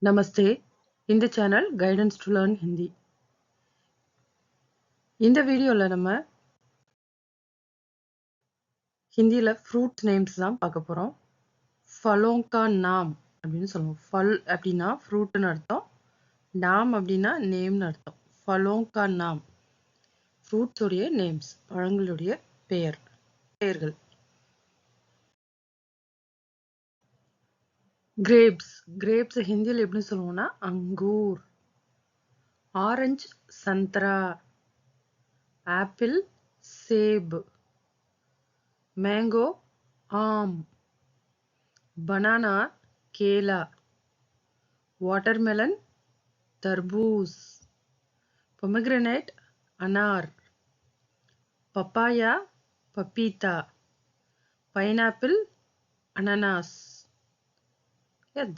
Namaste. In the channel Guidance to Learn Hindi. இந்த வீடியோல நம்ம ஹிந்தில ஃப்ரூட் நேம்ஸ் தான் பார்க்க போறோம். ஃபலோं का नाम அப்படின்னு சொல்லுவோம். ஃபல் அப்படின்னா ஃப்ரூட்னு அர்த்தம். நாம் அப்படின்னா நேம்னு அர்த்தம். ஃபலோं का नाम ஃப்ரூட்ஸ் உடைய நேம்ஸ், பழங்களுடைய பெயர்கள். கிரேப்ஸ் ஹிந்தியில் எப்படி சொல்லுவோம்னா அங்கூர். ஆரஞ்சு சந்தரா, ஆப்பிள் சேப், मैंगो आम, बनाना केला, वाटरमेलन तरबूज, पोमेग्रेनेट अनार, पपाया पपीता, पाइनएप्पल अनानास.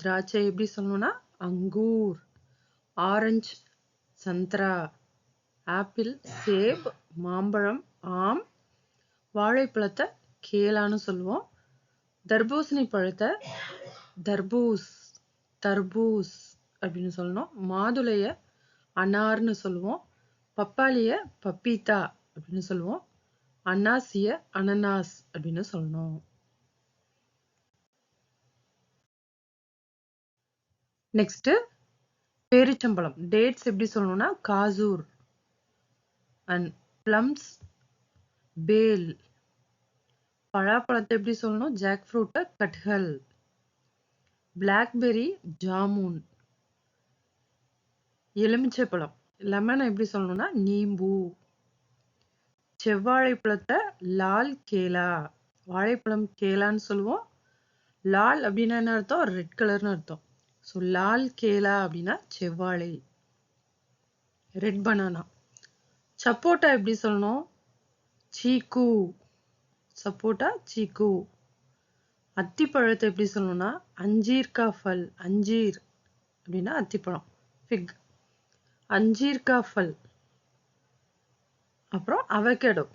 திராட்சை எப்படி சொல்லணும்னா அங்கூர், ஆரஞ்சு சந்தரா, ஆப்பிள் சேப், மாம்பழம் ஆம், வாழைப்பழத்தை கேலான்னு சொல்லுவோம். தர்பூசணி பழத்தை தர்பூஸ் அப்படின்னு சொல்லணும். மாதுளைய அனார்னு சொல்லுவோம். பப்பாளிய பப்பீத்தா அப்படின்னு சொல்லுவோம். அன்னாசிய அனனாஸ் அப்படின்னு சொல்லணும். நெக்ஸ்ட் பேரிச்சம்பழம், டேட்ஸ் எப்படி சொல்லணும்னா காசூர். அண்ட் பிளம்ஸ் பேல். பழாப்பழத்தை எப்படி சொல்லணும், ஜாக் ஃப்ரூட்டை கட்ஹல். பிளாக்பெர்ரி ஜாமுன். எலுமிச்சை பழம் லெமன் எப்படி சொல்லணும்னா நீம்பு. செவ்வாழைப்பழத்தை லால் கேலா, வாழைப்பழம் கேலான்னு சொல்லுவோம். லால் அப்படின்னா என்ன அர்த்தம், ரெட் கலர்னு அர்த்தம். ஸோ லால் கேலா அப்படின்னா செவ்வாழை, ரெட் பனானா. சப்போட்டா எப்படி சொல்லணும், சீக்கு. சப்போட்டா சீக்கு. அத்திப்பழத்தை எப்படி சொல்லணும்னா அஞ்சீர் கா ஃபல். அஞ்சீர் அப்படின்னா அத்திப்பழம், ஃபிக். அஞ்சீர் கா ஃபல். அப்புறம் அவகேடோ,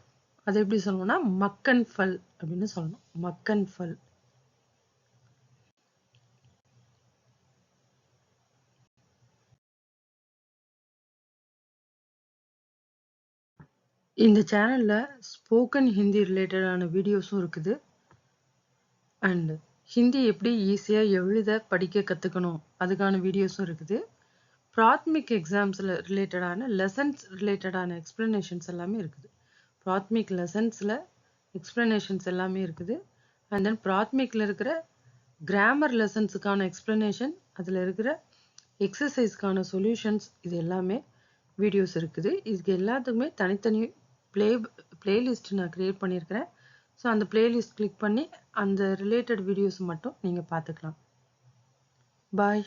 அது எப்படி சொல்லணும்னா மக்கன் ஃபல் அப்படின்னு சொல்லணும். மக்கன் ஃபல். இந்த சேனல்ல ஸ்போக்கன் ஹிந்தி ரிலேட்டடான வீடியோஸும் இருக்குது. அண்ட் ஹிந்தி எப்படி ஈஸியா எழுத படிக்க கத்துக்கணும் அதுக்கான வீடியோஸும் இருக்குது. பிராத்மிக் எக்ஸாம்ஸ்ல ரிலேட்டடான லெசன்ஸ் ரிலேட்டடான எக்ஸ்பிளனேஷன்ஸ் எல்லாமே இருக்குது. பிராத்மிக் லெசன்ஸ்ல எக்ஸ்பிளனேஷன்ஸ் எல்லாமே இருக்குது. அண்ட் தென் பிராத்மிக்ல இருக்கிற கிராமர் லெசன்ஸுக்கான எக்ஸ்பிளனேஷன், அதில் இருக்கிற எக்ஸசைஸ்க்கான சொல்யூஷன்ஸ், இது எல்லாமே வீடியோஸ் இருக்குது. இதுக்கு எல்லாத்துக்குமே தனித்தனி பிளேலிஸ்ட் நான் கிரியேட் பண்ணியிருக்கிறேன். ஸோ அந்த பிளேலிஸ்ட் கிளிக் பண்ணி அந்த ரிலேட்டட் வீடியோஸ் மட்டும் நீங்கள் பார்த்துக்கலாம். பாய்.